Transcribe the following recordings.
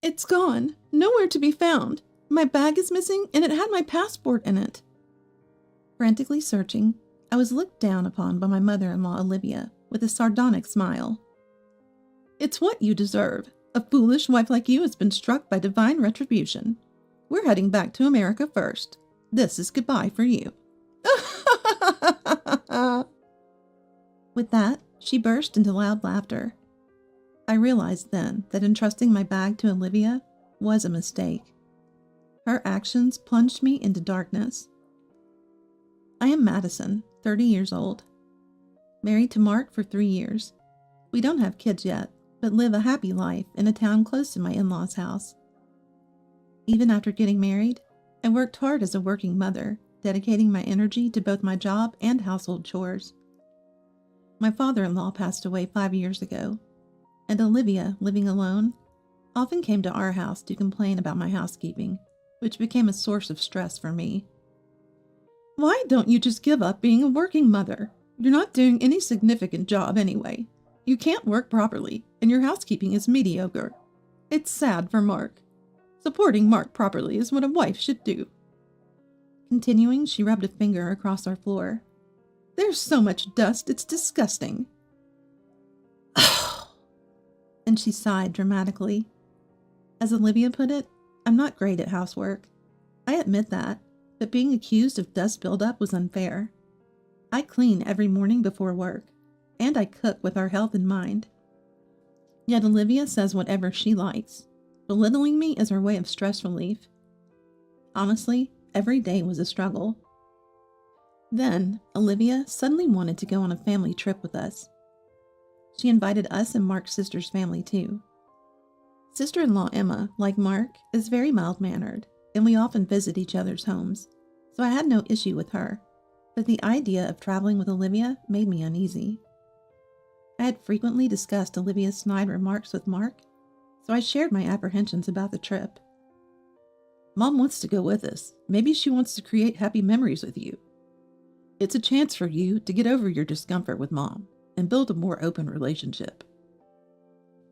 It's gone. Nowhere to be found. My bag is missing, and it had my passport in it. Frantically searching, I was looked down upon by my mother-in-law, Olivia, with a sardonic smile. It's what you deserve. A foolish wife like you has been struck by divine retribution. We're heading back to America first. This is goodbye for you. With that, she burst into loud laughter. I realized then that entrusting my bag to Olivia was a mistake. Her actions plunged me into darkness. I am Madison, 30 years old. Married to Mark for 3 years. We don't have kids yet, but live a happy life in a town close to my in-laws' house. Even after getting married, I worked hard as a working mother, dedicating my energy to both my job and household chores. My father-in-law passed away 5 years ago, and Olivia, living alone, often came to our house to complain about my housekeeping, which became a source of stress for me. Why don't you just give up being a working mother? You're not doing any significant job anyway. You can't work properly, and your housekeeping is mediocre. It's sad for Mark. Supporting Mark properly is what a wife should do. Continuing, she rubbed a finger across our floor. There's so much dust, it's disgusting. And she sighed dramatically. As Olivia put it, I'm not great at housework. I admit that, but being accused of dust buildup was unfair. I clean every morning before work, and I cook with our health in mind. Yet Olivia says whatever she likes, belittling me is her way of stress relief. Honestly, every day was a struggle. Then, Olivia suddenly wanted to go on a family trip with us. She invited us and Mark's sister's family too. Sister-in-law Emma, like Mark, is very mild-mannered, and we often visit each other's homes, so I had no issue with her, but the idea of traveling with Olivia made me uneasy. I had frequently discussed Olivia's snide remarks with Mark, so I shared my apprehensions about the trip. Mom wants to go with us. Maybe she wants to create happy memories with you. It's a chance for you to get over your discomfort with Mom and build a more open relationship.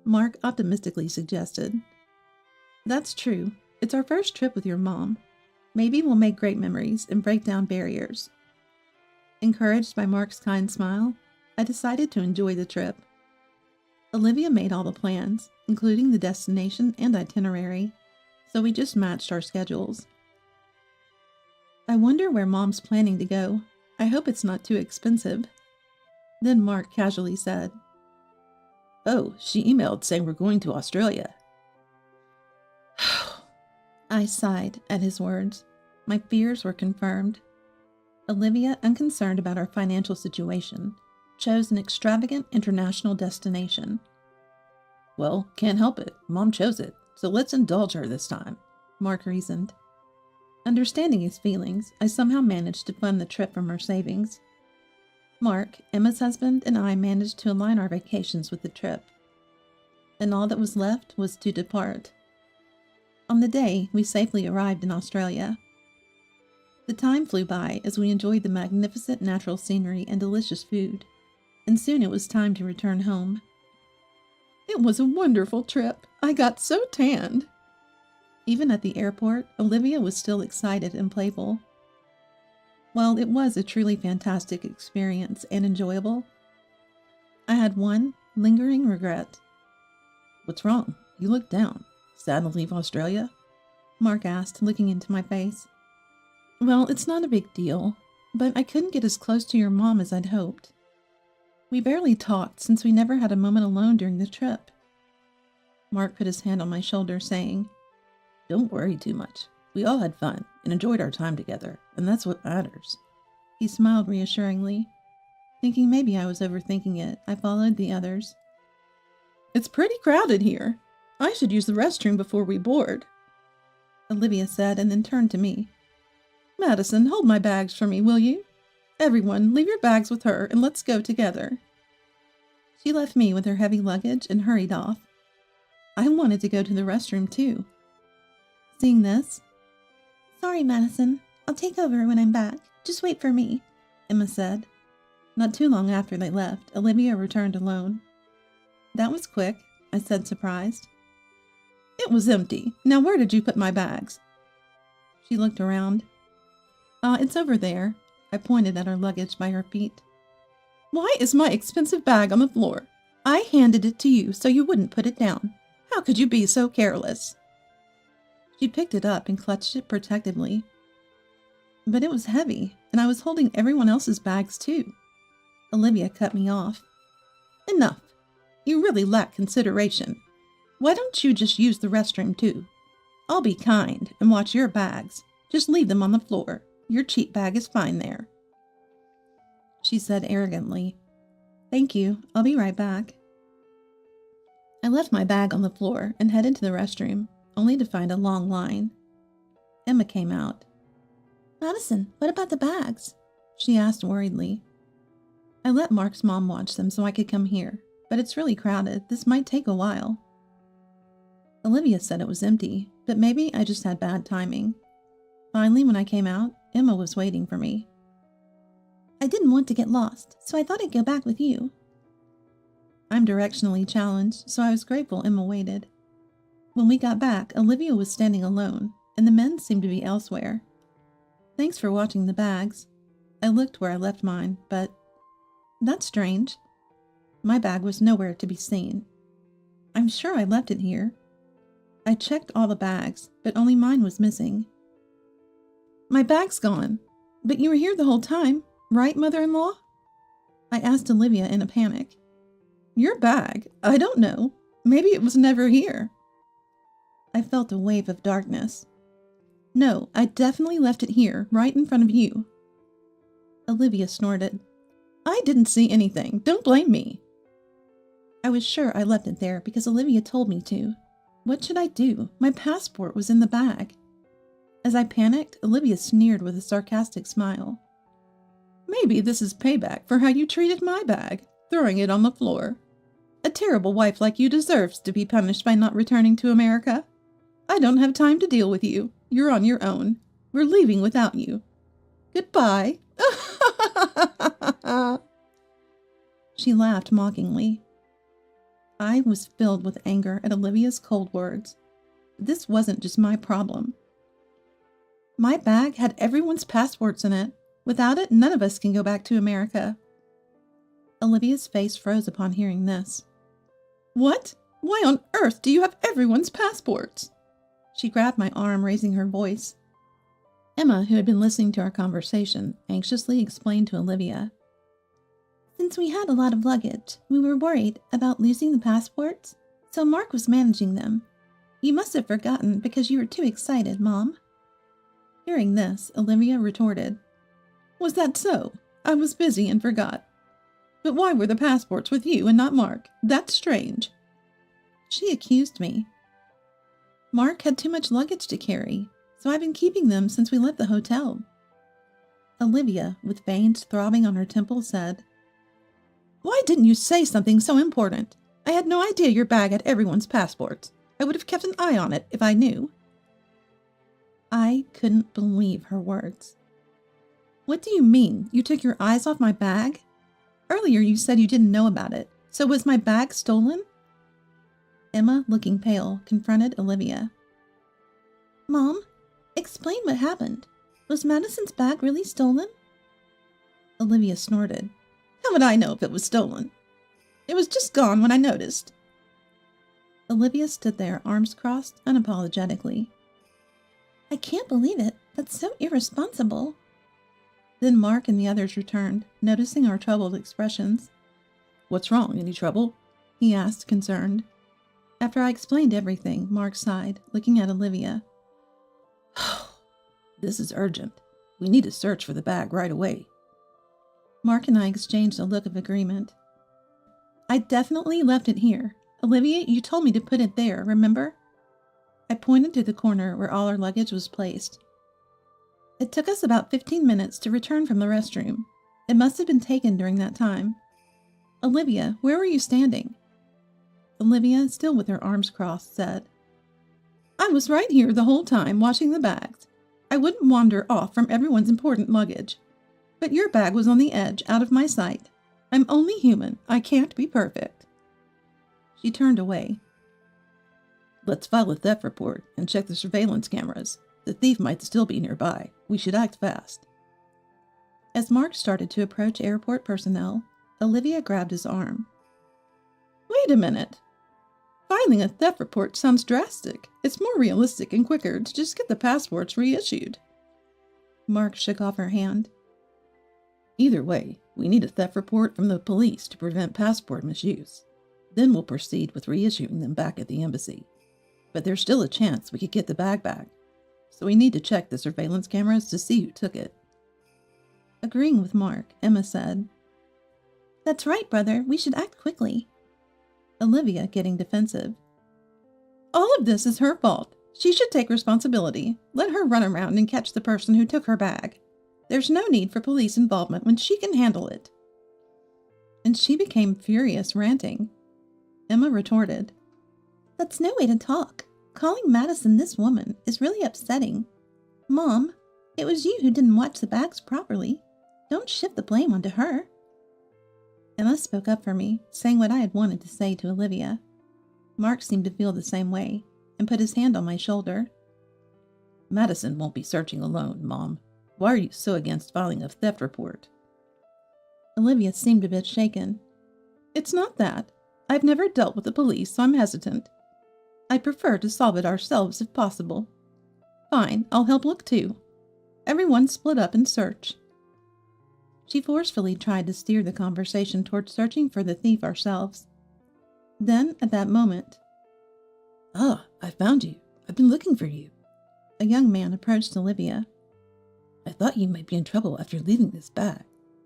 Mark optimistically suggested. That's true. It's our first trip with your mom. Maybe we'll make great memories and break down barriers. Encouraged by Mark's kind smile, I decided to enjoy the trip. Olivia made all the plans, including the destination and itinerary, so we just matched our schedules. I wonder where Mom's planning to go. I hope it's not too expensive. Then Mark casually said, Oh, she emailed saying we're going to Australia. I sighed at his words. My fears were confirmed. Olivia, unconcerned about our financial situation, chose an extravagant international destination. Well, can't help it. Mom chose it, so let's indulge her this time, Mark reasoned. Understanding his feelings, I somehow managed to fund the trip from our savings. Mark, Emma's husband, and I managed to align our vacations with the trip, and all that was left was to depart. On the day, we safely arrived in Australia. The time flew by as we enjoyed the magnificent natural scenery and delicious food, and soon it was time to return home. It was a wonderful trip. I got so tanned. Even at the airport, Olivia was still excited and playful. While it was a truly fantastic experience and enjoyable, I had one lingering regret. What's wrong? You look down. Sad to leave Australia? Mark asked, looking into my face. Well, it's not a big deal, but I couldn't get as close to your mom as I'd hoped. We barely talked since we never had a moment alone during the trip. Mark put his hand on my shoulder, saying, Don't worry too much. We all had fun and enjoyed our time together, and that's what matters. He smiled reassuringly. Thinking maybe I was overthinking it, I followed the others. It's pretty crowded here. I should use the restroom before we board, Olivia said, and then turned to me. Madison, hold my bags for me, will you? Everyone, leave your bags with her and let's go together. She left me with her heavy luggage and hurried off. I wanted to go to the restroom too. Seeing this, Sorry, Madison. I'll take over when I'm back. Just wait for me, Emma said. Not too long after they left, Olivia returned alone. That was quick, I said, surprised. It was empty. Now where did you put my bags? She looked around. It's over there. I pointed at her luggage by her feet. Why is my expensive bag on the floor? I handed it to you so you wouldn't put it down. How could you be so careless? She picked it up and clutched it protectively. But it was heavy, and I was holding everyone else's bags too. Olivia cut me off. Enough. You really lack consideration. Why don't you just use the restroom too? I'll be kind and watch your bags. Just leave them on the floor. Your cheap bag is fine there. She said arrogantly. Thank you. I'll be right back. I left my bag on the floor and headed to the restroom, only to find a long line. Emma came out. Madison, what about the bags? She asked worriedly. I let Mark's mom watch them so I could come here, but it's really crowded. This might take a while. Olivia said it was empty, but maybe I just had bad timing. Finally, when I came out, Emma was waiting for me. I didn't want to get lost, so I thought I'd go back with you. I'm directionally challenged, so I was grateful Emma waited. When we got back, Olivia was standing alone, and the men seemed to be elsewhere. Thanks for watching the bags. I looked where I left mine, but that's strange. My bag was nowhere to be seen. I'm sure I left it here. I checked all the bags, but only mine was missing. My bag's gone. But you were here the whole time, right, mother-in-law? I asked Olivia in a panic. Your bag? I don't know. Maybe it was never here. I felt a wave of darkness. No, I definitely left it here, right in front of you. Olivia snorted. I didn't see anything. Don't blame me. I was sure I left it there because Olivia told me to. What should I do? My passport was in the bag. As I panicked, Olivia sneered with a sarcastic smile. Maybe this is payback for how you treated my bag, throwing it on the floor. A terrible wife like you deserves to be punished by not returning to America. I don't have time to deal with you. You're on your own. We're leaving without you. Goodbye. She laughed mockingly. I was filled with anger at Olivia's cold words. This wasn't just my problem. My bag had everyone's passports in it. Without it, none of us can go back to America. Olivia's face froze upon hearing this. What? Why on earth do you have everyone's passports? She grabbed my arm, raising her voice. Emma, who had been listening to our conversation, anxiously explained to Olivia. Since we had a lot of luggage, we were worried about losing the passports, so Mark was managing them. You must have forgotten because you were too excited, Mom. Hearing this, Olivia retorted. Was that so? I was busy and forgot. But why were the passports with you and not Mark? That's strange. She accused me. Mark had too much luggage to carry, so I've been keeping them since we left the hotel. Olivia, with veins throbbing on her temples, said, Why didn't you say something so important? I had no idea your bag had everyone's passports. I would have kept an eye on it if I knew. I couldn't believe her words. What do you mean? You took your eyes off my bag? Earlier you said you didn't know about it, so was my bag stolen? Emma, looking pale, confronted Olivia. Mom, explain what happened. Was Madison's bag really stolen? Olivia snorted. How would I know if it was stolen? It was just gone when I noticed. Olivia stood there, arms crossed, unapologetically. I can't believe it. That's so irresponsible. Then Mark and the others returned, noticing our troubled expressions. What's wrong? Any trouble? He asked, concerned. After I explained everything, Mark sighed, looking at Olivia. This is urgent. We need to search for the bag right away. Mark and I exchanged a look of agreement. I definitely left it here. Olivia, you told me to put it there, remember? I pointed to the corner where all our luggage was placed. It took us about 15 minutes to return from the restroom. It must have been taken during that time. Olivia, where were you standing? Olivia, still with her arms crossed, said, I was right here the whole time, watching the bags. I wouldn't wander off from everyone's important luggage. But your bag was on the edge, out of my sight. I'm only human. I can't be perfect. She turned away. Let's file a theft report and check the surveillance cameras. The thief might still be nearby. We should act fast. As Mark started to approach airport personnel, Olivia grabbed his arm. Wait a minute. Filing a theft report sounds drastic. It's more realistic and quicker to just get the passports reissued. Mark shook off her hand. Either way, we need a theft report from the police to prevent passport misuse. Then we'll proceed with reissuing them back at the embassy. But there's still a chance we could get the bag back. So we need to check the surveillance cameras to see who took it. Agreeing with Mark, Emma said, "That's right, brother. We should act quickly." Olivia getting defensive. All of this is her fault. She should take responsibility. Let her run around and catch the person who took her bag. There's no need for police involvement when she can handle it. And she became furious, ranting. Emma retorted, "That's no way to talk. Calling Madison this woman is really upsetting. Mom, it was you who didn't watch the bags properly. Don't shift the blame onto her." Emma spoke up for me, saying what I had wanted to say to Olivia. Mark seemed to feel the same way, and put his hand on my shoulder. Madison won't be searching alone, Mom. Why are you so against filing a theft report? Olivia seemed a bit shaken. It's not that. I've never dealt with the police, so I'm hesitant. I'd prefer to solve it ourselves if possible. Fine, I'll help look too. Everyone split up and search. She forcefully tried to steer the conversation toward searching for the thief ourselves. Then, at that moment, "Ah, I found you. I've been looking for you." A young man approached Olivia. "I thought you might be in trouble after leaving this bag.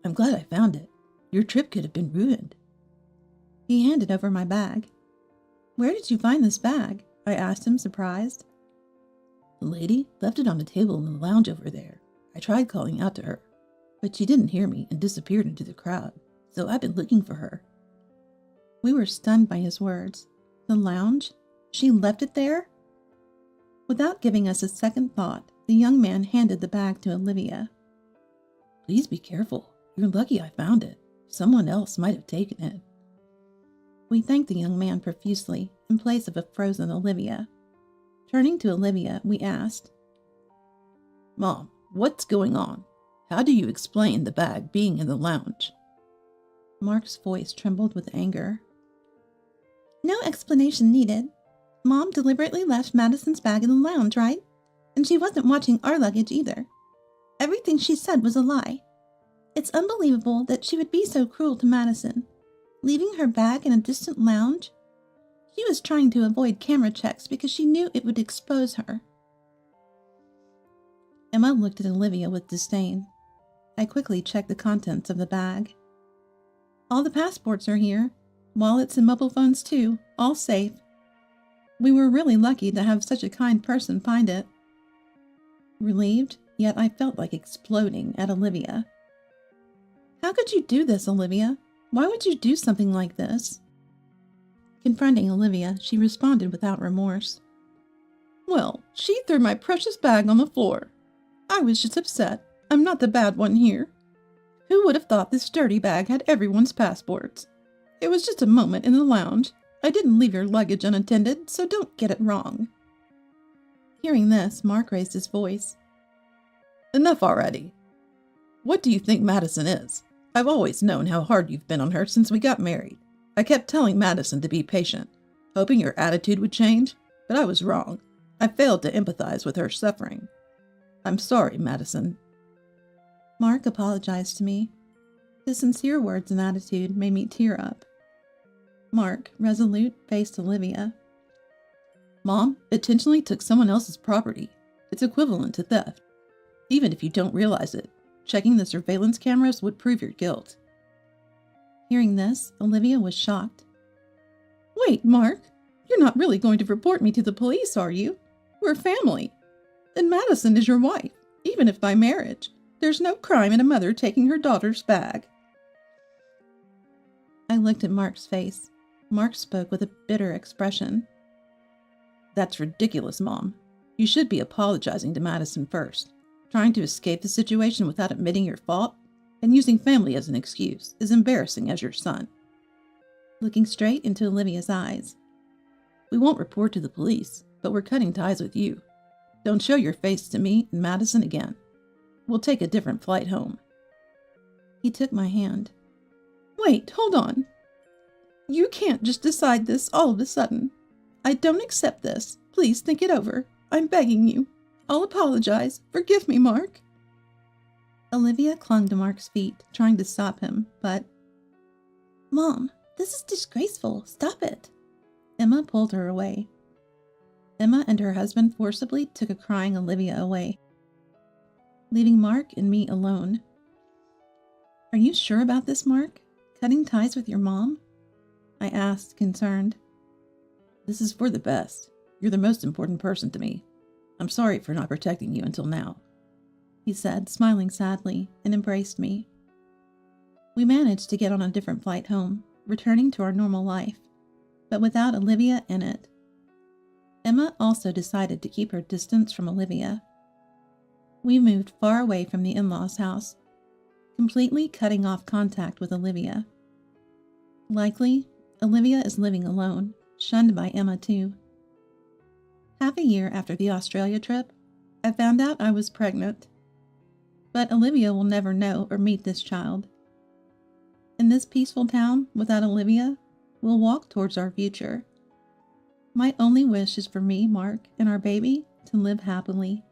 I'm glad I found it. Your trip could have been ruined." He handed over my bag. "Where did you find this bag?" I asked him, surprised. "The lady left it on the table in the lounge over there. I tried calling out to her, but she didn't hear me and disappeared into the crowd, so I've been looking for her." We were stunned by his words. The lounge? She left it there? Without giving us a second thought, the young man handed the bag to Olivia. "Please be careful. You're lucky I found it. Someone else might have taken it." We thanked the young man profusely in place of a frozen Olivia. Turning to Olivia, we asked, "Mom, what's going on? How do you explain the bag being in the lounge?" Mark's voice trembled with anger. "No explanation needed. Mom deliberately left Madison's bag in the lounge, right? And she wasn't watching our luggage either. Everything she said was a lie. It's unbelievable that she would be so cruel to Madison, leaving her bag in a distant lounge. She was trying to avoid camera checks because she knew it would expose her." Emma looked at Olivia with disdain. I quickly checked the contents of the bag. "All the passports are here. Wallets and mobile phones too, all safe. We were really lucky to have such a kind person find it." Relieved, yet I felt like exploding at Olivia. "How could you do this, Olivia? Why would you do something like this?" Confronting Olivia, she responded without remorse. "Well, she threw my precious bag on the floor. I was just upset. I'm not the bad one here. Who would have thought this dirty bag had everyone's passports? It was just a moment in the lounge. I didn't leave your luggage unattended, so don't get it wrong." Hearing this, Mark raised his voice. "Enough already. What do you think Madison is? I've always known how hard you've been on her since we got married. I kept telling Madison to be patient, hoping your attitude would change, but I was wrong. I failed to empathize with her suffering. I'm sorry, Madison." Mark apologized to me. His sincere words and attitude made me tear up. Mark, resolute, faced Olivia. "Mom intentionally took someone else's property. It's equivalent to theft. Even if you don't realize it, checking the surveillance cameras would prove your guilt." Hearing this, Olivia was shocked. "Wait, Mark, you're not really going to report me to the police, are you? We're family. And Madison is your wife, even if by marriage. There's no crime in a mother taking her daughter's bag." I looked at Mark's face. Mark spoke with a bitter expression. "That's ridiculous, Mom. You should be apologizing to Madison first. Trying to escape the situation without admitting your fault and using family as an excuse is embarrassing as your son." Looking straight into Olivia's eyes. We won't report to the police, but we're cutting ties with you. Don't show your face to me and Madison again. We'll take a different flight home." He took my hand. "Wait, hold on. You can't just decide this all of a sudden. I don't accept this. Please think it over. I'm begging you. I'll apologize. Forgive me, Mark." Olivia clung to Mark's feet, trying to stop him, but... "Mom, this is disgraceful. Stop it." Emma pulled her away. Emma and her husband forcibly took a crying Olivia away, leaving Mark and me alone. "Are you sure about this, Mark? Cutting ties with your mom?" I asked, concerned. "This is for the best. You're the most important person to me. I'm sorry for not protecting you until now," he said, smiling sadly, and embraced me. We managed to get on a different flight home, returning to our normal life, but without Olivia in it. Emma also decided to keep her distance from Olivia. We moved far away from the in-laws' house, completely cutting off contact with Olivia. Likely, Olivia is living alone, shunned by Emma too. Half a year after the Australia trip, I found out I was pregnant. But Olivia will never know or meet this child. In this peaceful town, without Olivia, we'll walk towards our future. My only wish is for me, Mark, and our baby to live happily.